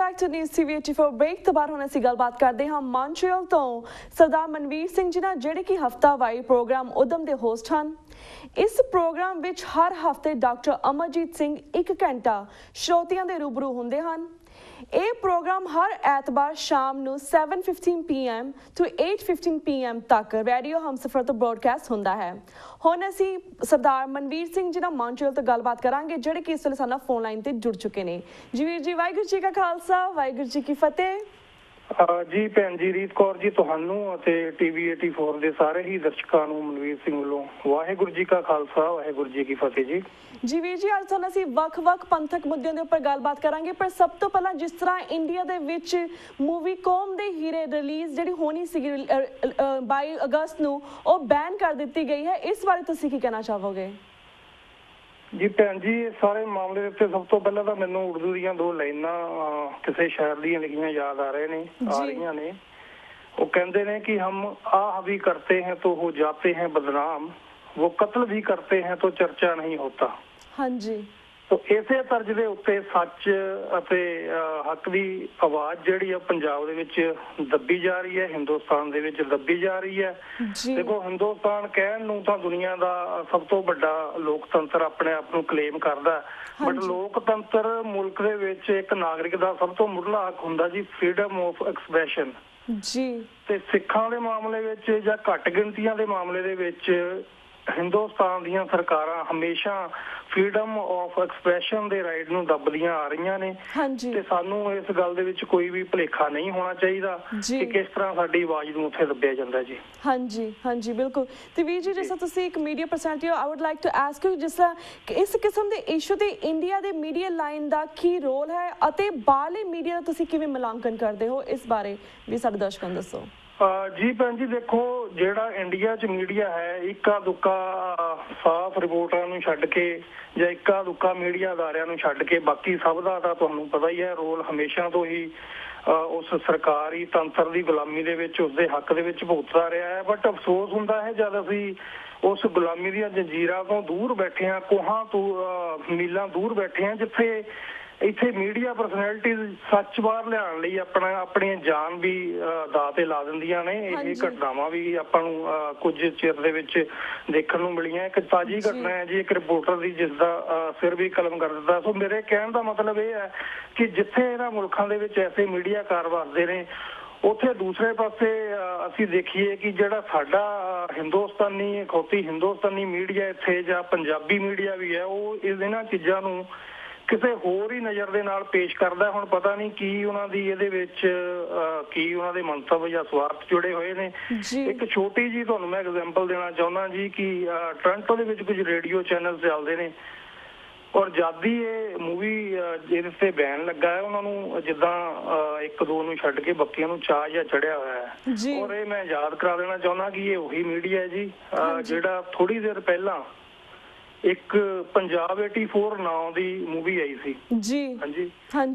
Back to news TV 84 break तो बार ਹੁਣ ਅਸੀਂ ਗੱਲਬਾਤ ਕਰਦੇ ਹਾਂ ਮੌਂਟਰੀਅਲ ਤੋਂ ਸਰਦਾਰ ਮਨਵੀਰ ਸਿੰਘ ਜੀ ਨਾਲ ਜਿਹੜੇ ਕਿ ਹਫਤਾਵਾਰੀ ਪ੍ਰੋਗਰਾਮ ਉਦਮ ਦੇ ਹੋਸਟ ਹਨ। ਇਸ ਪ੍ਰੋਗਰਾਮ ਵਿੱਚ ਹਰ ਹਫਤੇ ਡਾਕਟਰ ਅਮਰਜੀਤ ਸਿੰਘ 1 ਘੰਟਾ ਸ਼ਰੋਤਿਆਂ ਦੇ ਰੂਬਰੂ ਹੁੰਦੇ ਹਨ। ਇਹ ਪ੍ਰੋਗਰਾਮ ਹਰ ਐਤਵਾਰ ਸ਼ਾਮ ਨੂੰ 7:15 PM to 8:15 PM ਤੱਕ ਰੇਡੀਓ ਹਮਸਫਰ ਤੋਂ ਬ੍ਰੌਡਕਾਸਟ ਹੁੰਦਾ ਹੈ। ਹੁਣ ਅਸੀਂ ਸਰਦਾਰ ਮਨਵੀਰ ਸਿੰਘ ਜੀ ਨਾਲ ਮੌਂਟਰੀਅਲ ਤੋਂ ਗੱਲਬਾਤ ਕਰਾਂਗੇ ਜਿਹੜੇ ਕਿ ਇਸ ਵੇਲੇ ਸਾਡੇ ਨਾਲ ਫੋਨ ਲਾਈਨ ਤੇ ਜੁੜ ਚੁੱਕੇ ਨੇ। ਜੀ ਵੀਰ ਜੀ, ਵਾਹਿਗੁਰੂ ਜੀ ਕਾ ਖਾਲਸਾ, ਵਾਹਿਗੁਰੂ ਜੀ ਕੀ ਫਤਿਹ। ਜੀ ਭੈਣ ਜੀ ਰੀਤ ਕੌਰ ਜੀ, ਤੁਹਾਨੂੰ ਅਤੇ TV 84 ਦੇ ਸਾਰੇ ਹੀ ਦਰਸ਼ਕਾਂ ਨੂੰ ਮਨਵੀਰ ਸਿੰਘ ਵੱਲੋਂ ਵਾਹਿਗੁਰੂ ਜੀ ਕਾ ਖਾਲਸਾ, ਵਾਹਿਗੁਰੂ ਜੀ ਕੀ ਫਤਿਹ ਜੀ। ਜੀ ਵੀਰ ਜੀ, ਅੱਜ ਤੁਹਾਨੂੰ ਅਸੀਂ ਵੱਖ-ਵੱਖ ਪੰਥਕ ਮੁੱਦਿਆਂ ਦੇ ਉੱਪਰ ਗੱਲਬਾਤ ਕਰਾਂਗੇ, ਪਰ ਸਭ ਤੋਂ ਪਹਿਲਾਂ ਜਿਸ ਤਰ੍ਹਾਂ ਇੰਡੀਆ ਦੇ ਵਿੱਚ ਮੂਵੀ ਕੌਮ ਦੇ ਹੀਰੇ ਰਿਲੀਜ਼ ਜਿਹੜੀ ਹੋਣੀ ਸੀਗੀ 22 ਅਗਸਤ ਨੂੰ, ਉਹ ਬੈਨ ਕਰ ਦਿੱਤੀ ਗਈ ਹੈ। ਇਸ ਬਾਰੇ ਤੁਸੀਂ ਕੀ ਕਹਿਣਾ ਚਾਹੋਗੇ? ਜੀ ਭੈਣ ਜੀ, ਇਸ ਸਾਰੇ ਮਾਮਲੇ ਦੇ ਉੱਤੇ ਸਭ ਤੋਂ ਪਹਿਲਾਂ ਤਾਂ ਮੈਨੂੰ ਉਰਦੂ ਦੀਆਂ 2 ਲਾਈਨਾਂ ਕਿਸੇ ਸ਼ਾਇਰ ਦੀਆਂ ਲਿਖੀਆਂ ਯਾਦ ਆ ਰਹੀਆਂ ਨੇ। ਉਹ ਕਹਿੰਦੇ ਨੇ ਕਿ ਹਮ ਆਹ ਵੀ ਕਰਤੇ हैं तो हो जाते हैं बदनाम, वो कत्ल भी करते हैं तो चर्चा नहीं होता। ਹਾਂਜੀ। ਤੋ ਇਸੇ ਤਰਜ਼ ਦੇ ਉੱਤੇ ਸੱਚ ਅਤੇ ਹੱਕ ਦੀ ਆਵਾਜ਼ ਜਿਹੜੀ ਆ ਪੰਜਾਬ ਦੇ ਵਿੱਚ ਦੱਬੀ ਜਾ ਰਹੀ ਹੈ, ਹਿੰਦੁਸਤਾਨ ਦੇ ਵਿੱਚ ਦੱਬੀ ਜਾ ਰਹੀ ਹੈ। ਦੇਖੋ, ਹਿੰਦੁਸਤਾਨ ਕਹਿਣ ਨੂੰ ਤਾਂ ਦੁਨੀਆ ਦਾ ਸਭ ਤੋਂ ਵੱਡਾ ਲੋਕਤੰਤਰ ਆਪਣੇ ਆਪ ਨੂੰ ਕਲੇਮ ਕਰਦਾ, ਬਟ ਲੋਕਤੰਤਰ ਮੁਲਕ ਦੇ ਵਿੱਚ ਇੱਕ ਨਾਗਰਿਕ ਦਾ ਸਭ ਤੋਂ ਮੁੱਢਲਾ ਹੱਕ ਹੁੰਦਾ ਜੀ, ਫਰੀडम ਆਫ ਐਕਸਪ੍ਰੈਸ਼ਨ ਜੀ। ਤੇ ਸਿੱਖਾਂ ਦੇ ਮਾਮਲੇ ਵਿੱਚ ਜਾਂ ਘੱਟ ਗਿਣਤੀਆਂ ਦੇ ਮਾਮਲੇ ਦੇ ਵਿੱਚ ਹਿੰਦੁਸਤਾਨ ਦੀਆਂ ਸਰਕਾਰਾਂ ਹਮੇਸ਼ਾ ਫਰੀडम ਆਫ ਐਕਸਪ੍ਰੈਸ਼ਨ ਦੇ ਰਾਈਟ ਨੂੰ ਦੱਬਦੀਆਂ ਆ ਰਹੀਆਂ ਨੇ। ਤੇ ਸਾਨੂੰ ਇਸ ਗੱਲ ਦੇ ਵਿੱਚ ਕੋਈ ਵੀ ਭੁਲੇਖਾ ਨਹੀਂ ਹੋਣਾ ਚਾਹੀਦਾ ਕਿ ਕਿਸ ਤਰ੍ਹਾਂ ਸਾਡੀ ਆਵਾਜ਼ ਨੂੰ ਉੱਥੇ ਦੱਬਿਆ ਜਾਂਦਾ ਜੀ। ਹਾਂਜੀ ਹਾਂਜੀ, ਬਿਲਕੁਲ। ਤੇ ਵੀਰ ਜੀ, ਜਿਸ ਤਰ੍ਹਾਂ ਤੁਸੀਂ ਇੱਕ ਮੀਡੀਆ ਪਰਸਨੈਲਿਟੀ ਹੋ, I would like to ask you, ਜਿਸ ਤਰ੍ਹਾਂ ਇਸ ਕਿਸਮ ਦੇ ਇਸ਼ੂ ਤੇ ਇੰਡੀਆ ਦੇ ਮੀਡੀਆ ਲਾਈਨ ਦਾ ਕੀ ਰੋਲ ਹੈ ਅਤੇ ਬਾਹਰਲੇ ਮੀਡੀਆ ਦਾ ਤੁਸੀਂ ਕਿਵੇਂ ਮੁਲਾਂਕਣ ਕਰਦੇ ਹੋ, ਇਸ ਬਾਰੇ ਵੀ ਸਾਡੇ ਦਰਸ਼ਕਾਂ ਨੂੰ ਦੱਸੋ। ਜੀ ਭੈਣ ਜੀ, ਦੇਖੋ, ਜਿਹੜਾ ਇੰਡੀਆ 'ਚ ਮੀਡੀਆ ਹੈ, ਇੱਕਾ ਦੁੱਕਾ ਸਾਫ਼ ਰਿਪੋਰਟਰਾਂ ਨੂੰ ਛੱਡ ਕੇ ਜਾਂ ਇੱਕਾ ਦੁੱਕਾ ਮੀਡੀਆ ਅਦਾਰਿਆਂ ਨੂੰ ਛੱਡ ਕੇ ਬਾਕੀ ਸਭ ਦਾ ਤਾਂ ਤੁਹਾਨੂੰ ਪਤਾ ਹੀ ਹੈ ਰੋਲ ਹਮੇਸ਼ਾ ਤੋਂ ਹੀ ਉਸ ਸਰਕਾਰੀ ਤੰਤਰ ਦੀ ਗੁਲਾਮੀ ਦੇ ਵਿੱਚ ਉਸਦੇ ਹੱਕ ਦੇ ਵਿੱਚ ਭੁਗਤਦਾ ਰਿਹਾ ਹੈ। ਬਟ ਅਫਸੋਸ ਹੁੰਦਾ ਹੈ ਜਦ ਅਸੀਂ ਉਸ ਗੁਲਾਮੀ ਦੀਆਂ ਜੰਜੀਰਾਂ ਤੋਂ ਦੂਰ ਬੈਠੇ ਹਾਂ, ਕੋਹਾਂ ਤੋਂ ਮੀਲਾਂ ਦੂਰ ਬੈਠੇ ਹਾਂ, ਜਿੱਥੇ ਇੱਥੇ ਮੀਡੀਆ ਪਰਸਨੈਲਿਟੀਜ਼ ਸੱਚ ਬਾਹਰ ਲਿਆਉਣ ਲਈ ਆਪਣੀਆਂ ਜਾਨ ਵੀ ਦਾਅ ਤੇ ਲਾ ਦਿੰਦੀਆਂ ਨੇ। ਇਹ ਘਟਨਾਵਾਂ ਵੀ ਆਪਾਂ ਨੂੰ ਕੁਝ ਚਿਰ ਦੇ ਵਿੱਚ ਦੇਖਣ ਨੂੰ ਮਿਲੀਆਂ। ਇੱਕ ਤਾਜ਼ੀ ਘਟਨਾ ਹੈ ਜੀ, ਇੱਕ ਰਿਪੋਰਟਰ ਦੀ ਜਿਸ ਦਾ ਸਿਰ ਵੀ ਕਲਮ ਕਰ ਦਿੱਤਾ। ਸੋ ਮੇਰੇ ਕਹਿਣ ਦਾ ਮਤਲਬ ਇਹ ਹੈ ਕਿ ਜਿੱਥੇ ਇਹਨਾਂ ਮੁਲਕਾਂ ਦੇ ਵਿੱਚ ਐਸੇ ਮੀਡੀਆਕਾਰ ਵਸਦੇ ਨੇ, ਉੱਥੇ ਦੂਸਰੇ ਪਾਸੇ ਅਸੀਂ ਦੇਖੀਏ ਕਿ ਜਿਹੜਾ ਸਾਡਾ ਹਿੰਦੁਸਤਾਨੀ ਮੀਡੀਆ ਇੱਥੇ ਜਾਂ ਪੰਜਾਬੀ ਮੀਡੀਆ ਵੀ ਹੈ, ਉਹ ਇਹਨਾਂ ਚੀਜ਼ਾਂ ਨੂੰ ਕਿਸੇ ਹੋਰ ਹੀ ਨਜ਼ਰ ਦੇ ਨਾਲ ਪੇਸ਼ ਕਰਦਾ। ਹੁਣ ਪਤਾ ਨਹੀਂ ਕੀ ਉਹਨਾਂ ਦੀ ਇਹਦੇ ਵਿੱਚ ਕੀ ਉਹਨਾਂ ਦੇ ਮੰਤਵ ਜਾਂ ਸਵਾਰਥ ਜੁੜੇ ਹੋਏ ਨੇ। ਇੱਕ ਛੋਟੀ ਜੀ ਤੁਹਾਨੂੰ ਮੈਂ ਐਗਜ਼ਾਮਪਲ ਦੇਣਾ ਚਾਹੁੰਦਾ ਜੀ ਕਿ ਟੋਰਾਂਟੋ ਦੇ ਵਿੱਚ ਕੁਝ ਰੇਡੀਓ ਚੈਨਲ ਚੱਲਦੇ ਨੇ, ਔਰ ਜਦ ਹੀ ਇਹ ਮੂਵੀ ਜਿਹਦੇ ਤੇ ਬੈਨ ਲੱਗਾ ਹੈ, ਉਹਨਾਂ ਨੂੰ ਜਿੱਦਾਂ 1-2 ਨੂੰ ਛੱਡ ਕੇ ਬਾਕੀਆਂ ਨੂੰ ਚਾਅ ਜਿਹਾ ਚੜਿਆ ਹੋਇਆ ਹੈ। ਔਰ ਇਹ ਮੈਂ ਯਾਦ ਕਰਾ ਦੇਣਾ ਚਾਹੁੰਦਾ ਕਿ ਇਹ ਉਹੀ ਮੀਡੀਆ ਹੈ ਜੀ ਜਿਹੜਾ ਥੋੜੀ ਦੇਰ ਪਹਿਲਾਂ ਇੱਕ ਪੰਜਾਬ 84 ਨਾਂ ਦੀ ਮੂਵੀ ਆਈ ਸੀ ਜੀ। ਹਾਂਜੀ।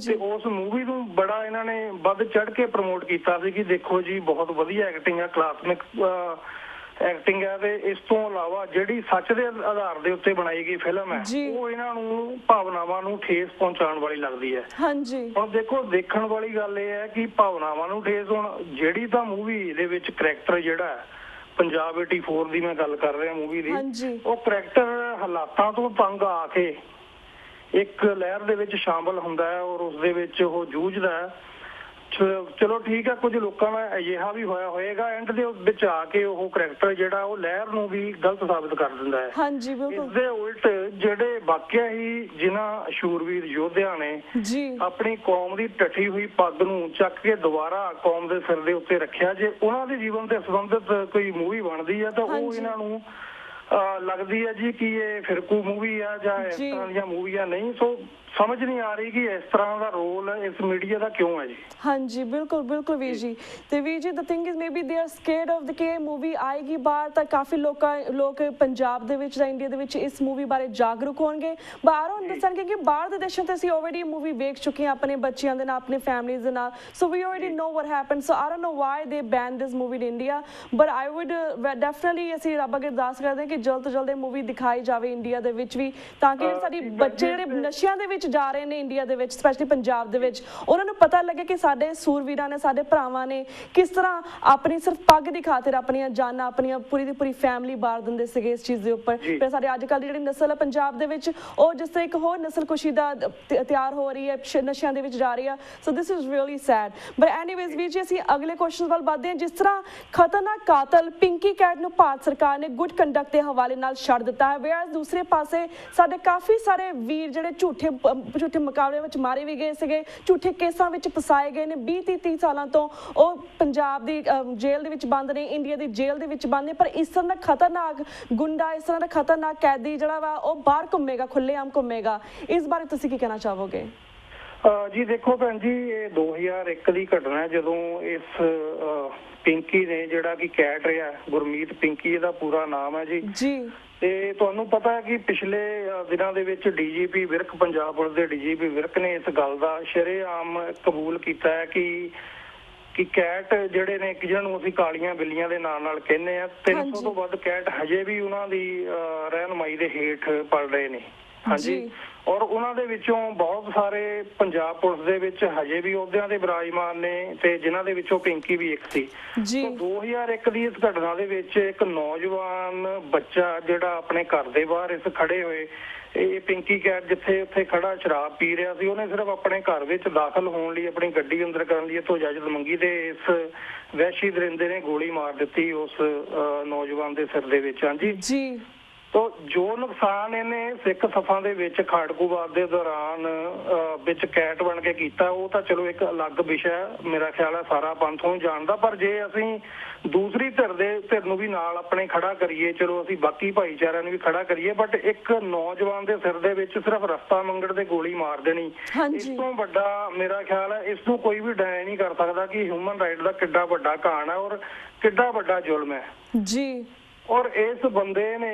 ਤੇ ਉਸ ਮੂਵੀ ਨੂੰ ਬੜਾ ਇਹਨਾਂ ਨੇ ਵੱਧ ਚੜ ਕੇ ਪ੍ਰਮੋਟ ਕੀਤਾ ਸੀ ਕਿ ਦੇਖੋ ਜੀ, ਬਹੁਤ ਵਧੀਆ ਐਕਟਿੰਗ ਹੈ, ਕਲਾਸਮਿਕ ਐਕਟਿੰਗ ਹੈ। ਤੇ ਇਸ ਤੋਂ ਇਲਾਵਾ ਜਿਹੜੀ ਸੱਚ ਦੇ ਆਧਾਰ ਦੇ ਉੱਤੇ ਬਣਾਈ ਗਈ ਫਿਲਮ ਹੈ, ਉਹ ਇਹਨਾਂ ਨੂੰ ਭਾਵਨਾਵਾਂ ਨੂੰ ਠੇਸ ਪਹੁੰਚਾਉਣ ਵਾਲੀ ਲੱਗਦੀ ਹੈ। ਹੁਣ ਦੇਖੋ, ਦੇਖਣ ਵਾਲੀ ਗੱਲ ਇਹ ਹੈ ਕਿ ਭਾਵਨਾਵਾਂ ਨੂੰ ਠੇਸ, ਹੁਣ ਜਿਹੜੀ ਤਾਂ ਮੂਵੀ ਦੇ ਵਿੱਚ ਕਰੈਕਟਰ ਜਿਹੜਾ ਹੈ, ਪੰਜਾਬ 84 ਦੀ ਮੈਂ ਗੱਲ ਕਰ ਰਿਹਾ ਮੂਵੀ ਦੀ, ਉਹ ਕਰੈਕਟਰ ਹਾਲਾਤਾਂ ਤੋਂ ਤੰਗ ਆ ਕੇ ਇੱਕ ਲਹਿਰ ਦੇ ਵਿੱਚ ਸ਼ਾਮਲ ਹੁੰਦਾ ਹੈ ਔਰ ਉਸ ਦੇ ਵਿੱਚ ਉਹ ਜੂਝਦਾ ਹੈ। ਚਲੋ ਠੀਕ ਹੈ, ਕੁਝ ਲੋਕਾਂ ਦਾ ਅਜਿਹਾ ਵੀ ਹੋਇਆ ਹੋਏਗਾ, ਐਂਡ ਦੇ ਵਿੱਚ ਆ ਕੇ ਉਹ ਕਰੈਕਟਰ ਜਿਹੜਾ ਉਹ ਲਹਿਰ ਨੂੰ ਵੀ ਗਲਤ ਸਾਬਿਤ ਕਰ ਦਿੰਦਾ ਹੈ। ਇਸ ਦੇ ਉਲਟ ਜਿਹੜੇ ਵਾਕਿਆ ਹੀ ਜਿਨ੍ਹਾਂ ਸ਼ੂਰਵੀਰ ਯੋਧਿਆਂ ਨੇ ਆਪਣੀ ਕੌਮ ਦੀ ਟੱਠੀ ਹੋਈ ਪੱਗ ਨੂੰ ਚੱਕ ਕੇ ਦੁਬਾਰਾ ਕੌਮ ਦੇ ਸਿਰ ਦੇ ਉੱਤੇ ਰੱਖਿਆ, ਜੇ ਉਹਨਾਂ ਦੇ ਜੀਵਨ ਤੇ ਸੰਬੰਧਿਤ ਕੋਈ ਮੂਵੀ ਬਣਦੀ ਹੈ ਤਾਂ ਉਹ ਇਹਨਾਂ ਨੂੰ ਲੱਗਦੀ ਹੈ ਜੀ ਕਿ ਇਹ ਫਿਰਕੂ ਮੂਵੀ ਆ ਜਾਂ ਇਸ ਤਰ੍ਹਾਂ ਦੀਆਂ ਮੂਵੀਆਂ ਨਹੀਂ। ਸੋ ਸਮਝ ਨਹੀਂ ਆ ਰਹੀ ਕਿ ਇਸ ਤਰ੍ਹਾਂ ਦਾ ਰੋਲ ਇਸ ਮੀਡੀਆ ਦਾ ਕਿਉਂ ਹੈ ਜੀ। ਹਾਂਜੀ, ਬਿਲਕੁਲ ਬਿਲਕੁਲ ਵੀਰ ਜੀ। ਤੇ ਵੀਰ ਜੀ, the thing is maybe they are scared of ਕਿ ਇਹ ਮੂਵੀ ਆਏਗੀ ਬਾਹਰ ਤਾਂ ਕਾਫੀ ਲੋਕ ਪੰਜਾਬ ਦੇ ਵਿੱਚ ਜਾਂ ਇੰਡੀਆ ਦੇ ਵਿੱਚ ਇਸ ਮੂਵੀ ਬਾਰੇ ਜਾਗਰੂਕ ਹੋਣਗੇ, ਬਾਹਰੋਂ ਦੱਸਣਗੇ ਕਿ ਬਾਹਰ ਦੇ ਦੇਸ਼ਾਂ ਤੇ ਅਸੀਂ ਆਲਰੇਡੀ ਮੂਵੀ ਵੇਖ ਚੁੱਕੇ ਹਾਂ ਆਪਣੇ ਬੱਚਿਆਂ ਦੇ ਨਾਲ, ਆਪਣੇ ਫੈਮਲੀਜ਼ ਦੇ ਨਾਲ। So we already know what happen. So I don't know why they ban this movie in India, but I would definitely ਅਸੀਂ ਰੱਬ ਅੱਗੇ ਅਰਦਾਸ ਕਰਦੇ ਹਾਂ ਕਿ ਕਿ ਜਲਦ ਤੋਂ ਜਲਦ ਇਹ ਮੂਵੀ ਦਿਖਾਈ ਜਾਵੇ ਇੰਡੀਆ ਦੇ ਵਿੱਚ ਵੀ, ਤਾਂ ਕਿ ਸਾਡੀ ਬੱਚੇ ਜਿਹੜੇ ਨਸ਼ਿਆਂ ਦੇ ਵਿੱਚ ਜਾ ਰਹੇ ਨੇ ਇੰਡੀਆ ਦੇ ਵਿੱਚ, ਸਪੈਸ਼ਲੀ ਪੰਜਾਬ ਦੇ ਵਿੱਚ, ਉਹਨਾਂ ਨੂੰ ਪਤਾ ਲੱਗੇ ਕਿ ਸਾਡੇ ਸੂਰਵੀਰਾਂ ਨੇ, ਸਾਡੇ ਭਰਾਵਾਂ ਨੇ ਕਿਸ ਤਰ੍ਹਾਂ ਆਪਣੀ ਸਿਰਫ ਪੱਗ ਦੀ ਖਾਤਰ ਆਪਣੀਆਂ ਜਾਨਾਂ, ਆਪਣੀਆਂ ਪੂਰੀ ਦੀ ਪੂਰੀ ਫੈਮਿਲੀ ਬਾਰ ਦਿੰਦੇ ਸੀਗੇ ਇਸ ਚੀਜ਼ ਦੇ ਉੱਪਰ। ਫਿਰ ਸਾਡੇ ਅੱਜ ਕੱਲ੍ਹ ਦੀ ਜਿਹੜੀ ਨਸਲ ਹੈ ਪੰਜਾਬ ਦੇ ਵਿੱਚ, ਉਹ ਜਿਸ ਤਰ੍ਹਾਂ ਇੱਕ ਹੋਰ ਨਸਲਕੁਸ਼ੀ ਦਾ ਤਿਆਰ ਹੋ ਰਹੀ ਹੈ, ਨਸ਼ਿਆਂ ਦੇ ਵਿੱਚ ਜਾ ਰਹੀ ਆ। So this is really sad. But anyways ਵੀਰ ਜੀ, ਅਸੀਂ ਅਗਲੇ ਕੁਐਸਚਨ ਵੱਲ ਵਧਦੇ ਹਾਂ। ਜਿਸ ਤਰ੍ਹਾਂ ਖਤਰਨਾਕ ਕਾਤਲ ਪਿੰਕੀ ਕੈਟ ਨੂੰ ਭਾਰਤ ਸਰਕਾਰ ਨੇ ਗੁੱਡ ਕੰਡਕਟ ਦੇ ਹਵਾਲੇ ਨਾਲ ਛੱਡ ਦਿੱਤਾ ਹੈ, ਵੇਅਰ ਦੂਸਰੇ ਪਾਸੇ ਸਾਡੇ ਕਾਫੀ ਸਾਰੇ ਵੀਰ ਜਿਹੜੇ ਝੂਠੇ ਮੁਕਾਬਲੇ ਵਿੱਚ ਮਾਰੇ ਵੀ ਗਏ ਸੀਗੇ, ਝੂਠੇ ਕੇਸਾਂ ਵਿੱਚ ਫਸਾਏ ਗਏ ਨੇ, 20-30 ਸਾਲਾਂ ਤੋਂ ਉਹ ਪੰਜਾਬ ਦੀ ਜੇਲ੍ਹ ਦੇ ਵਿੱਚ ਬੰਦ ਨੇ, ਇੰਡੀਆ ਦੀ ਜੇਲ੍ਹ ਦੇ ਵਿੱਚ ਬੰਦ ਨੇ। ਪਰ ਇਸ ਤਰ੍ਹਾਂ ਦਾ ਖਤਰਨਾਕ ਗੁੰਡਾ, ਇਸ ਤਰ੍ਹਾਂ ਦਾ ਖਤਰਨਾਕ ਕੈਦੀ ਜਿਹੜਾ ਵਾ ਉਹ ਬਾਹਰ ਘੁੰਮੇਗਾ, ਖੁੱਲ੍ਹੇਆਮ ਘੁੰਮੇਗਾ। ਇਸ ਬਾਰੇ ਤੁਸੀਂ ਕੀ ਕਹਿਣਾ ਚਾਹੋਗੇ? ਜੀ ਦੇਖੋ ਭੈਣ ਜੀ, ਇਹ 2001 ਦੀ ਘਟਨਾ ਹੈ, ਜਦੋਂ ਇਸ ਪਿੰਕੀ ਨੇ, ਜਿਹੜਾ ਕਿ ਕੈਟ ਰਿਹਾ, ਗੁਰਮੀਤ ਪਿੰਕੀ ਇਹਦਾ ਪੂਰਾ ਨਾਮ ਹੈ ਜੀ। ਤੇ ਤੁਹਾਨੂੰ ਪਤਾ ਹੈ ਕਿ ਪਿਛਲੇ ਦਿਨਾਂ ਦੇ ਵਿੱਚ ਡੀਜੀਪੀ ਵਿਰਕ, ਪੰਜਾਬ ਪੁਲਿਸ ਦੇ ਡੀਜੀਪੀ ਵਿਰਕ ਨੇ ਇਸ ਗੱਲ ਦਾ ਸ਼ਰੇਆਮ ਕਬੂਲ ਕੀਤਾ ਹੈ ਕਿ ਕੈਟ ਜਿਹੜੇ ਨੇ, ਜਿਹਨੂੰ ਅਸੀਂ ਕਾਲੀਆਂ ਬਿੱਲੀਆਂ ਦੇ ਨਾਂ ਨਾਲ ਕਹਿੰਦੇ ਆ, 300 ਤੋਂ ਵੱਧ ਕੈਟ ਹਜੇ ਵੀ ਉਹਨਾਂ ਦੀ ਰਹਿਨੁਮਾਈ ਦੇ ਹੇਠ ਪਲ ਰਹੇ ਨੇ। ਹਾਂਜੀ, ਔਰ ਉਹਨਾਂ ਦੇ ਵਿੱਚੋਂ ਬਹੁਤ ਸਾਰੇ ਪੰਜਾਬ ਪੁਲਿਸ ਦੇ ਵਿੱਚ ਹਜੇ ਵੀ ਅਹੁਦਿਆਂ ਤੇ ਬਿਰਾਜਮਾਨ ਨੇ, ਤੇ ਜਿਨ੍ਹਾਂ ਦੇ ਵਿੱਚੋਂ ਪਿੰਕੀ ਵੀ ਇੱਕ ਸੀ। 2001 ਦੀ ਇਸ ਘਟਨਾ ਦੇ ਵਿੱਚ ਇੱਕ ਨੌਜਵਾਨ ਬੱਚਾ ਜਿਹੜਾ ਆਪਣੇ ਘਰ ਦੇ ਬਾਹਰ ਇਸ ਖੜੇ ਹੋਏ, ਇਹ ਪਿੰਕੀ ਕੈਟ ਜਿੱਥੇ ਉੱਥੇ ਖੜਾ ਸ਼ਰਾਬ ਪੀ ਰਿਹਾ ਸੀ, ਉਹਨੇ ਸਿਰਫ ਆਪਣੇ ਘਰ ਵਿੱਚ ਦਾਖਲ ਹੋਣ ਲਈ, ਆਪਣੀ ਗੱਡੀ ਅੰਦਰ ਕਰਨ ਲਈ ਇੱਥੋਂ ਇਜਾਜ਼ਤ ਮੰਗੀ, ਤੇ ਇਸ ਵਹਿਸ਼ੀ ਦਰਿੰਦੇ ਨੇ ਗੋਲੀ ਮਾਰ ਦਿੱਤੀ ਉਸ ਨੌਜਵਾਨ ਦੇ ਸਿਰ ਦੇ ਵਿੱਚ। ਹਾਂਜੀ, ਤੋ ਜੋ ਨੁਕਸਾਨ ਇਹਨੇ ਸਿੱਖ ਸਫਾਂ ਦੇ ਵਿੱਚ ਖਾੜਕੂਵਾਦ ਦੇ ਦੌਰਾਨ ਵਿੱਚ ਕੈਟ ਬਣ ਕੇ ਕੀਤਾ, ਉਹ ਤਾਂ ਚਲੋ ਇੱਕ ਅਲੱਗ ਵਿਸ਼ਾ, ਮੇਰਾ ਖਿਆਲ ਹੈ ਸਾਰਾ ਪੰਥ ਨੂੰ ਜਾਣਦਾ। ਪਰ ਜੇ ਅਸੀਂ ਦੂਸਰੀ ਧਿਰ ਨੂੰ ਵੀ ਨਾਲ ਆਪਣੇ ਖੜਾ ਕਰੀਏ, ਚਲੋ ਅਸੀਂ ਬਾਕੀ ਭਾਈਚਾਰਿਆਂ ਨੂੰ ਵੀ ਖੜਾ ਕਰੀਏ, ਬਟ ਇੱਕ ਨੌਜਵਾਨ ਦੇ ਸਿਰ ਦੇ ਵਿੱਚ ਸਿਰਫ ਰਸਤਾ ਮੰਗਣ ਤੇ ਗੋਲੀ ਮਾਰ ਦੇਣੀ, ਇਸ ਤੋਂ ਵੱਡਾ ਮੇਰਾ ਖਿਆਲ ਹੈ, ਇਸ ਨੂੰ ਕੋਈ ਵੀ ਡਿਨਾਈ ਨਹੀਂ ਕਰ ਸਕਦਾ ਕਿ ਹਿਊਮਨ ਰਾਈਟ ਦਾ ਕਿੱਡਾ ਵੱਡਾ ਘਾਣ ਹੈ ਔਰ ਕਿੱਡਾ ਵੱਡਾ ਜ਼ੁਲਮ ਹੈ ਜੀ। ਔਰ ਇਸ ਬੰਦੇ ਨੇ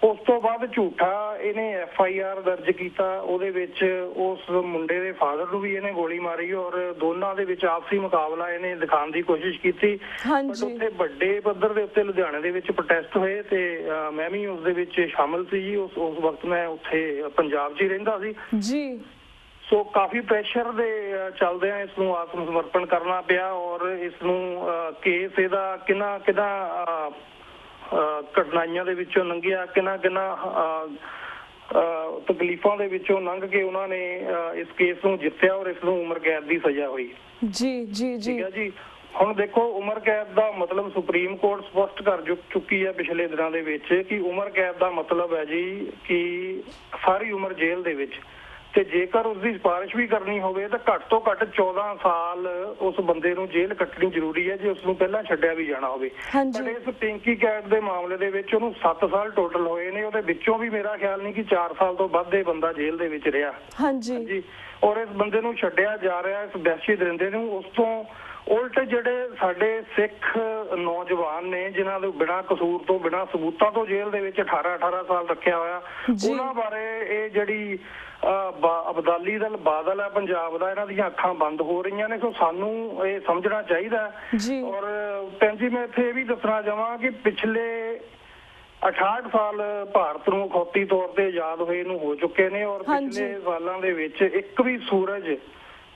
ਉਸ ਤੋਂ ਬਾਅਦ ਝੂਠਾ ਇਹਨੇ FIR ਦਰਜ ਕੀਤਾ, ਉਹਦੇ ਵਿੱਚ ਉਸ ਮੁੰਡੇ ਦੇ ਫਾਦਰ ਨੂੰ ਵੀ ਇਹਨੇ ਗੋਲੀ ਮਾਰੀ, ਔਰ ਦੋਨਾਂ ਦੇ ਵਿੱਚ ਆਪਸੀ ਮੁਕਾਬਲਾ ਇਹਨੇ ਦਿਖਾਉਣ ਦੀ ਕੋਸ਼ਿਸ਼ ਕੀਤੀ। ਬਟ ਉੱਥੇ ਵੱਡੇ ਪੱਧਰ ਦੇ ਉੱਤੇ ਲੁਧਿਆਣੇ ਦੇ ਵਿੱਚ ਪ੍ਰੋਟੈਸਟ ਹੋਏ, ਤੇ ਮੈਂ ਵੀ ਉਸ ਦੇ ਵਿੱਚ ਸ਼ਾਮਲ ਸੀ ਜੀ। ਉਸ ਵਕਤ ਮੈਂ ਉੱਥੇ ਪੰਜਾਬ 'ਚ ਹੀ ਰਹਿੰਦਾ ਸੀ ਜੀ। ਸੋ ਕਾਫੀ ਪ੍ਰੈਸ਼ਰ ਦੇ ਚੱਲਦਿਆਂ ਇਸ ਨੂੰ ਆਤਮ ਸਮਰਪਣ ਕਰਨਾ ਪਿਆ, ਔਰ ਇਸ ਨੂੰ ਕੇਸ ਇਹਦਾ ਕਿੰਨਾ ਘਟਨਾਈਆਂ ਦੇ ਵਿੱਚੋਂ ਲੰਘਿਆ, ਕਿੰਨਾ ਤਕਲੀਫਾਂ ਦੇ ਵਿੱਚੋਂ ਲੰਘ ਕੇ ਉਹਨਾਂ ਨੇ ਇਸ ਕੇਸ ਨੂੰ ਜਿੱਤਿਆ, ਔਰ ਇਸ ਨੂੰ ਉਮਰ ਕੈਦ ਦੀ ਸਜ਼ਾ ਹੋਈ ਜੀ। ਠੀਕ ਹੈ ਜੀ। ਹੁਣ ਦੇਖੋ, ਉਮਰ ਕੈਦ ਦਾ ਮਤਲਬ ਸੁਪਰੀਮ ਕੋਰਟ ਸਪਸ਼ਟ ਕਰ ਚੁੱਕੀ ਹੈ ਪਿਛਲੇ ਦਿਨਾਂ ਦੇ ਵਿੱਚ ਕਿ ਉਮਰ ਕੈਦ ਦਾ ਮਤਲਬ ਹੈ ਜੀ ਕਿ ਸਾਰੀ ਉਮਰ ਜੇਲ੍ਹ ਦੇ ਵਿੱਚ, ਤੇ ਜੇਕਰ ਉਸਦੀ ਸਿਫਾਰਿਸ਼ ਵੀ ਕਰਨੀ ਹੋਵੇ ਤਾਂ ਘੱਟ ਤੋਂ ਘੱਟ 14 ਸਾਲ ਉਸ ਬੰਦੇ ਨੂੰ ਜੇਲ੍ਹ ਕੱਟਣੀ ਜ਼ਰੂਰੀ ਹੈ ਜੇ ਉਸ ਨੂੰ ਪਹਿਲਾਂ ਛੱਡਿਆ ਵੀ ਜਾਣਾ ਹੋਵੇ। ਪਰ ਇਸ ਪਿੰਕੀ ਕੈਟ ਦੇ ਮਾਮਲੇ ਦੇ ਵਿੱਚ ਉਹਨੂੰ 7 ਸਾਲ ਟੋਟਲ ਹੋਏ ਨੇ, ਉਹਦੇ ਵਿੱਚੋਂ ਵੀ ਮੇਰਾ ਖਿਆਲ ਨਹੀਂ ਕਿ 4 ਸਾਲ ਤੋਂ ਵੱਧ ਇਹ ਬੰਦਾ ਜੇਲ੍ਹ ਦੇ ਵਿੱਚ ਰਿਹਾ। ਹਾਂਜੀ, ਔਰ ਇਸ ਬੰਦੇ ਨੂੰ ਛੱਡਿਆ ਜਾ ਰਿਹਾ, ਇਸ ਵਹਿਸ਼ੀ ਦਰਿੰਦੇ ਨੂੰ। ਉਸ ਤੋਂ ਉਲਟ ਜਿਹੜੇ ਸਾਡੇ ਸਿੱਖ ਨੌਜਵਾਨ ਨੇ, ਜਿਨ੍ਹਾਂ ਦੇ ਬਿਨਾਂ ਕਸੂਰ ਤੋਂ, ਬਿਨਾਂ ਸਬੂਤਾਂ ਤੋਂ ਜੇਲ੍ਹ ਦੇ ਵਿੱਚ 18 ਸਾਲ ਰੱਖਿਆ ਹੋਇਆ, ਉਹਨਾਂ ਬਾਰੇ ਇਹ ਜਿਹੜੀ ਅਬਦਾਲੀ ਦਲ ਬਾਦਲ ਹੈ ਪੰਜਾਬ ਦਾ, ਇਹਨਾਂ ਦੀਆਂ ਅੱਖਾਂ ਬੰਦ ਹੋ ਰਹੀਆਂ ਨੇ। ਸੋ ਸਾਨੂੰ ਇਹ ਸਮਝਣਾ ਚਾਹੀਦਾ। ਔਰ ਭੈਣ ਜੀ, ਮੈਂ ਇੱਥੇ ਇਹ ਵੀ ਦੱਸਣਾ ਚਾਹਾਂ ਕਿ ਪਿਛਲੇ 68 ਸਾਲ ਭਾਰਤ ਨੂੰ ਅਖੌਤੀ ਤੌਰ ਤੇ ਆਜ਼ਾਦ ਹੋਏ ਨੂੰ ਹੋ ਚੁੱਕੇ ਨੇ, ਔਰ ਪਿਛਲੇ ਸਾਲਾਂ ਦੇ ਵਿੱਚ ਇੱਕ ਵੀ ਸੂਰਜ,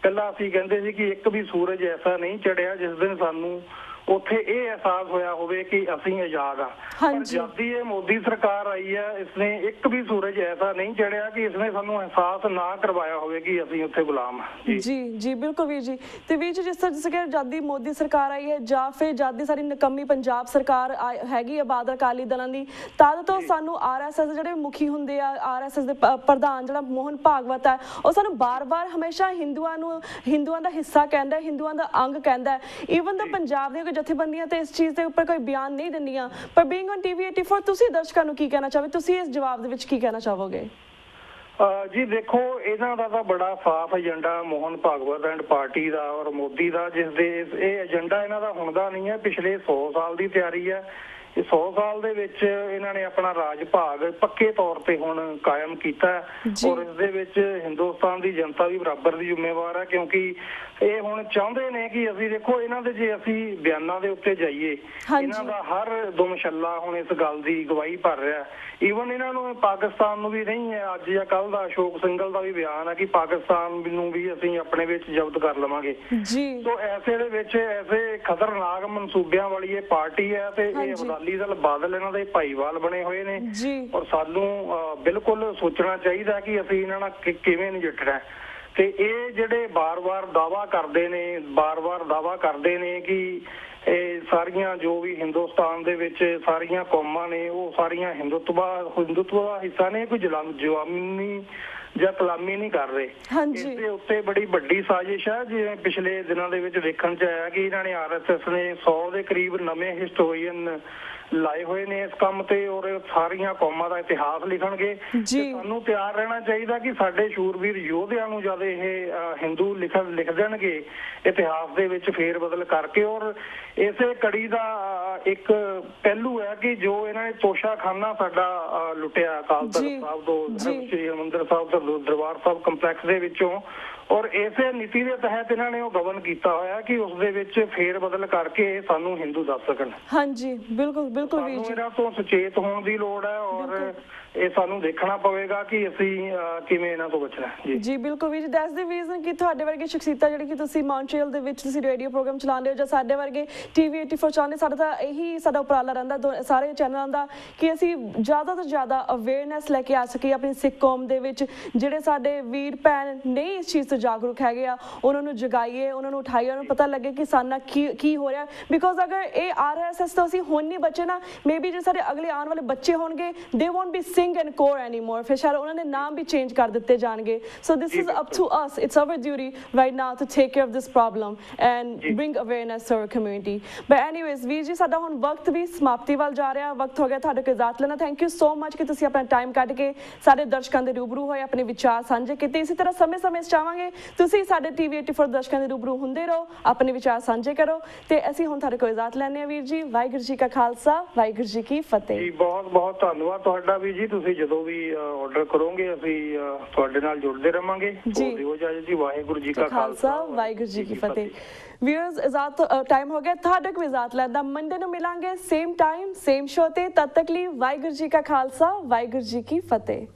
ਪਹਿਲਾਂ ਅਸੀਂ ਕਹਿੰਦੇ ਸੀ ਕਿ ਇੱਕ ਵੀ ਸੂਰਜ ਐਸਾ ਨਹੀਂ ਚੜਿਆ ਜਿਸ ਦਿਨ ਸਾਨੂੰ ਉੱਥੇ ਇਹ ਅਹਿਸਾਸ ਹੋਇਆ ਹੋਵੇ ਕਿ ਅਸੀਂ ਆਜ਼ਾਦ ਆ। ਪਰ ਜਦ ਦੀ ਇਹ ਮੋਦੀ ਸਰਕਾਰ ਆਈ ਹੈ, ਇਸਨੇ ਇੱਕ ਵੀ ਸੂਰਜ ਐਸਾ ਨਹੀਂ ਚੜਿਆ ਕਿ ਇਸਨੇ ਸਾਨੂੰ ਅਹਿਸਾਸ ਨਾ ਕਰਵਾਇਆ ਹੋਵੇ ਕਿ ਅਸੀਂ ਉੱਥੇ ਗੁਲਾਮ ਹਾਂ। ਜੀ ਬਿਲਕੁਲ ਵੀਰ ਜੀ। ਤੇ ਵੀਰ ਜੀ, ਜਿਸ ਤਰ੍ਹਾਂ ਕਿ ਜਦ ਦੀ ਮੋਦੀ ਸਰਕਾਰ ਆਈ ਹੈ, ਜਾਂ ਫਿਰ ਜਦ ਦੀ ਸਾਡੀ ਨਕੰਮੀ ਪੰਜਾਬ ਸਰਕਾਰ ਹੈਗੀ ਹੈ ਬਾਦਲ ਅਕਾਲੀ ਦਲਾਂ ਦੀ, ਤਦ ਤੋਂ ਸਾਨੂੰ RSS ਜਿਹੜੇ ਮੁਖੀ ਹੁੰਦੇ ਆ, RSS ਦੇ ਪ੍ਰਧਾਨ ਜਿਹੜਾ ਮੋਹਨ ਭਾਗਵਤ ਹੈ, ਉਹ ਸਾਨੂੰ ਬਾਰ-ਬਾਰ ਹਮੇਸ਼ਾ ਹਿੰਦੂਆਂ ਦਾ ਹਿੱਸਾ ਕਹਿੰਦਾ, ਹਿੰਦੂਆਂ ਦਾ ਅੰਗ ਕਹਿੰਦਾ। ਈਵਨ ਤਾਂ ਪੰਜਾਬ ਦੀਆਂ ਜਥੇਬੰਦੀਆਂ ਤੇ ਇਸ ਚੀਜ਼ ਦੇ ਉੱਪਰ ਕੋਈ ਬਿਆਨ ਨਹੀਂ ਦਿੰਦੀਆਂ। ਪਰ ਬੀਇੰਗ ਔਨ TV 84, ਤੁਸੀਂ ਦਰਸ਼ਕਾਂ ਨੂੰ ਕੀ ਕਹਿਣਾ ਚਾਹੋਗੇ? ਤੁਸੀਂ ਇਸ ਜਵਾਬ ਦੇ ਵਿੱਚ ਕੀ ਕਹਿਣਾ ਚਾਹੋਗੇ? ਜੀ ਦੇਖੋ, ਇਹਨਾਂ ਦਾ ਤਾਂ ਬੜਾ ਸਾਫ਼ agenda Mohan Bhagwat and party ਦਾ ਔਰ ਮੋਦੀ ਦਾ, ਜਿਸ ਦੇ ਇਹ ਏਜੰਡਾ ਇਹਨਾਂ ਦਾ ਹੁਣ ਦਾ ਨਹੀਂ ਹੈ, ਪਿਛਲੇ 100 ਸਾਲ ਦੀ ਤਿਆਰੀ ਹੈ। ਤੇ 100 ਸਾਲ ਦੇ ਵਿੱਚ ਇਹਨਾਂ ਨੇ ਆਪਣਾ ਰਾਜ ਭਾਗ ਪੱਕੇ ਤੌਰ ਤੇ ਹੁਣ ਕਾਇਮ ਕੀਤਾ ਔਰ ਇਸ ਦੇ ਵਿੱਚ ਹਿੰਦੁਸਤਾਨ ਦੀ ਜਨਤਾ ਵੀ ਬਰਾਬਰ ਦੀ ਜ਼ਿੰਮੇਵਾਰ ਹੈ, ਕਿਉਂਕਿ ਇਹ ਹੁਣ ਚਾਹੁੰਦੇ ਨੇ ਕਿ ਅਸੀਂ ਦੇਖੋ ਇਹਨਾਂ ਦੇ ਜੇ ਅਸੀਂ ਬਿਆਨਾਂ ਦੇ ਉੱਤੇ ਜਾਈਏ, ਇਹਨਾਂ ਦਾ ਹਰ ਦੁਮਸ਼ੱਲਾ ਹੁਣ ਇਸ ਗੱਲ ਦੀ ਗਵਾਹੀ ਭਰ ਰਿਹਾ। ਈਵਨ ਇਹਨਾਂ ਨੂੰ ਪਾਕਿਸਤਾਨ ਨੂੰ ਵੀ ਨਹੀਂ ਹੈ, ਅੱਜ ਜਾਂ ਕੱਲ ਦਾ ਅਸ਼ੋਕ ਸਿੰਘਲ ਦਾ ਵੀ ਬਿਆਨ ਹੈ ਕਿ ਪਾਕਿਸਤਾਨ ਨੂੰ ਵੀ ਅਸੀਂ ਆਪਣੇ ਵਿੱਚ ਜ਼ਬਤ ਕਰ ਲਵਾਂਗੇ। ਸੋ ਐਸੇ ਦੇ ਵਿੱਚ ਐਸੇ ਖਤਰਨਾਕ ਮਨਸੂਬਿਆਂ ਵਾਲੀ ਇਹ ਪਾਰਟੀ ਹੈ ਤੇ ਇਹ ਅਕਾਲੀ ਦਲ ਬਾਦਲ ਇਹਨਾਂ ਦੇ ਭਾਈਵਾਲ ਬਣੇ ਹੋਏ ਨੇ ਔਰ ਸਾਨੂੰ ਬਿਲਕੁਲ ਸੋਚਣਾ ਚਾਹੀਦਾ ਕਿ ਅਸੀਂ ਇਹਨਾਂ ਨਾਲ ਕਿਵੇਂ ਨਜਿੱਠਣਾ। ਤੇ ਇਹ ਜਿਹੜੇ ਬਾਰ-ਬਾਰ ਦਾਵਾ ਕਰਦੇ ਨੇ ਕਿ ਇਹ ਸਾਰੀਆਂ ਜੋ ਵੀ ਹਿੰਦੁਸਤਾਨ ਦੇ ਵਿੱਚ ਸਾਰੀਆਂ ਕੌਮਾਂ ਨੇ ਉਹ ਸਾਰੀਆਂ ਹਿੰਦੂਤਵ ਦਾ ਹਿੱਸਾ ਨੇ, ਕੋਈ ਜਵਾਮੀ ਜਾਂ ਗੁਲਾਮੀ ਨਹੀਂ ਕਰ ਰਹੇ। ਇਸ ਦੇ ਉੱਤੇ ਬੜੀ ਵੱਡੀ ਸਾਜ਼ਿਸ਼ ਹੈ। ਜਿਵੇਂ ਪਿਛਲੇ ਦਿਨਾਂ ਦੇ ਵਿੱਚ ਦੇਖਣ ਚ ਆਇਆ ਕਿ ਇਹਨਾਂ ਨੇ RSS ਨੇ 100 ਦੇ ਕਰੀਬ ਨਵੇਂ ਹਿਸਟੋਰੀਅਨ ਲਾਏ ਹੋਏ ਨੇ ਇਸ ਕੰਮ ਤੇ ਔਰ ਸਾਰੀਆਂ ਕੌਮਾਂ ਦਾ ਇਤਿਹਾਸ ਲਿਖਣਗੇ। ਸਾਨੂੰ ਤਿਆਰ ਰਹਿਣਾ ਚਾਹੀਦਾ ਕਿ ਸਾਡੇ ਸ਼ੂਰਵੀਰ ਯੋਧਿਆਂ ਨੂੰ ਜਦ ਇਹ ਹਿੰਦੂ ਲਿਖ ਦੇਣਗੇ ਇਤਿਹਾਸ ਦੇ ਵਿੱਚ ਫੇਰ ਬਦਲ ਕਰਕੇ। ਔਰ ਇਸੇ ਕੜੀ ਦਾ ਇੱਕ ਪਹਿਲੂ ਹੈ ਕਿ ਜੋ ਇਹਨਾਂ ਨੇ ਤੋਸ਼ਾਖਾਨਾ ਸਾਡਾ ਲੁੱਟਿਆ ਅਕਾਲ ਤਖ਼ਤ ਸਾਹਿਬ ਤੋਂ ਸ੍ਰੀ ਹਰਿਮੰਦਰ ਸਾਹਿਬ ਤੋਂ ਦਰਬਾਰ ਸਾਹਿਬ ਕੰਪਲੈਕਸ ਦੇ ਵਿੱਚੋਂ, ਔਰ ਇਸੇ ਨੀਤੀ ਦੇ ਤਹਿਤ ਇਹਨਾਂ ਨੇ ਉਹ ਗਵਰਨ ਕੀਤਾ ਹੋਇਆ ਕਿ ਉਸ ਦੇ ਵਿੱਚ ਫੇਰ ਬਦਲ ਕਰਕੇ ਸਾਨੂੰ ਹਿੰਦੂ ਦੱਸ ਸਕਣ। ਹਾਂਜੀ, ਬਿਲਕੁਲ ਬਿਲਕੁਲ ਵੀਰ ਜੀ, ਇਹਨਾਂ ਤੋਂ ਸੁਚੇਤ ਹੋਣ ਦੀ ਲੋੜ ਹੈ ਔਰ ਇਹ ਸਾਨੂੰ ਦੇਖਣਾ ਪਵੇਗਾ ਕਿ ਅਸੀਂ ਕਿਵੇਂ ਇਹਨਾਂ ਤੋਂ ਬਚਣਾ। ਜੀ ਬਿਲਕੁਲ ਵੀਰ ਜੀ, ਦੈਟਸ ਦ ਰੀਜ਼ਨ ਕਿ ਤੁਹਾਡੇ ਵਰਗੇ ਸ਼ਖਸੀਅਤਾਂ ਜਿਹੜੀ ਕਿ ਤੁਸੀਂ ਮੌਂਟਰੀਅਲ ਦੇ ਵਿੱਚ ਤੁਸੀਂ ਰੇਡੀਓ ਪ੍ਰੋਗਰਾਮ ਚਲਾਉਂਦੇ ਹੋ ਜਾਂ ਸਾਡੇ ਵਰਗੇ TV 84 ਚਾਹੁੰਦੇ, ਸਾਡਾ ਤਾਂ ਇਹੀ ਸਾਡਾ ਉਪਰਾਲਾ ਰਹਿੰਦਾ ਸਾਰੇ ਚੈਨਲਾਂ ਦਾ ਕਿ ਅਸੀਂ ਜ਼ਿਆਦਾ ਤੋਂ ਜ਼ਿਆਦਾ ਅਵੇਅਰਨੈਸ ਲੈ ਕੇ ਆ ਸਕੀਏ ਆਪਣੀ ਸਿੱਖ ਕੌਮ ਦੇ ਵਿੱਚ। ਜਿਹੜੇ ਸਾਡੇ ਵੀਰ ਭੈਣ ਨਹੀਂ ਇਸ ਚੀਜ਼ ਤੋਂ ਜਾਗਰੂਕ ਹੈਗੇ ਆ, ਉਹਨਾਂ ਨੂੰ ਜਗਾਈਏ, ਉਹਨਾਂ ਨੂੰ ਉਠਾਈਏ, ਉਹਨਾਂ ਨੂੰ ਪਤਾ ਲੱਗੇ ਕਿ ਸਾਡਾ ਕੀ ਹੋ ਰਿਹਾ। ਬਿਕੋਜ਼ ਅਗਰ ਇਹ RSS ਤੋਂ ਅਸੀਂ ਹੁਣ ਨਹੀਂ ਬਚੇ ਨਾ, ਮੇਬੀ ਜੇ ਸਾਡੇ ਅਗਲੇ ਆਉਣ ਵਾਲੇ ਬੱਚੇ ਹੋਣਗੇ they won't be Singh and Kaur anymore, ਫਿਰ ਸ਼ਾਇਦ ਉਹਨਾਂ ਦੇ ਨਾਮ ਵੀ ਚੇਂਜ ਕਰ ਦਿੱਤੇ ਜਾਣਗੇ। So this is up to us, it's our duty right now to take care of this problem and bring awareness to our community. But anyways ਵੀਰ ਜੀ, ਸਾਡਾ ਹੁਣ ਵਕਤ ਵੀ ਸਮਾਪਤੀ ਵੱਲ ਜਾ ਰਿਹਾ, ਵਕਤ ਹੋ ਗਿਆ ਤੁਹਾਡੇ ਕੋਲ ਇਜਾਜ਼ਤ ਲੈਣਾ। ਥੈਂਕ ਯੂ ਸੋ ਮਚ ਕਿ ਤੁਸੀਂ ਆਪਣਾ ਟਾਈਮ ਕੱਢ ਕੇ ਸਾਡੇ ਦਰਸ਼ਕਾਂ ਦੇ ਰੂਬਰੂ ਹੋਏ, ਆਪਣੇ ਵਿਚਾਰ ਸਾਂਝੇ ਕੀਤੇ। ਇਸੇ ਤਰ੍ਹਾਂ ਸਮੇਂ-ਸਮੇਂ ਚਾਹਾਂਗੇ ਤੁਸੀਂ ਸਾਡੇ TV 84 ਦਰਸ਼ਕਾਂ ਦੇ ਰੂਬਰੂ ਹੁੰਦੇ ਰਹੋ, ਆਪਣੇ ਵਿਚਾਰ ਸਾਂਝੇ ਕਰੋ। ਤੇ ਅਸੀਂ ਹੁਣ ਤੁਹਾਡੇ ਕੋਲ ਇਜਾਜ਼ਤ ਲੈਂਦੇ ਹਾਂ ਵੀਰ ਜੀ। ਵਾਹਿਗੁਰੂ ਜੀ ਕਾ ਖਾਲਸਾ, ਵਾਹਿਗੁਰੂ ਜੀ ਕੀ ਫਤਿਹ। ਜੀ ਬਹੁਤ ਬਹੁਤ ਧੰਨਵਾਦ ਤੁਹਾਡਾ ਵੀ ਜੀ, ਤੁਸੀਂ ਜਦੋਂ ਵੀ ਆਰਡਰ ਕਰੋਗੇ ਅਸੀਂ ਤੁਹਾਡੇ ਨਾਲ ਜੁੜਦੇ ਰਹਾਂਗੇ। ਦਿਓ ਇਜਾਜ਼ਤ ਜੀ, ਵਾਹਿਗੁਰੂ ਜੀ ਕਾ ਖਾਲਸਾ, ਵਾਹਿਗੁਰੂ ਜੀ ਕੀ ਫਤਿਹ। ਵਿਊਅਰਸ, ਇਜਾਜ਼ਤ ਟਾਈਮ ਹੋ ਗਿਆ, ਤੁਹਾਡੇ ਕੋਲ ਇਜਾਜ਼ਤ ਲੈਂਦਾ। ਮੰਡੇ ਨੂੰ ਮਿਲਾਂਗੇ ਸੇਮ ਟਾਈਮ ਸੇਮ ਸ਼ੋ ਤੇ, ਤਦ ਤੱਕ ਲਈ ਵਾਹਿਗੁਰੂ ਜੀ ਕਾ ਖਾਲਸਾ, ਵਾਹਿਗੁਰੂ ਜੀ ਕੀ ਫਤਿਹ।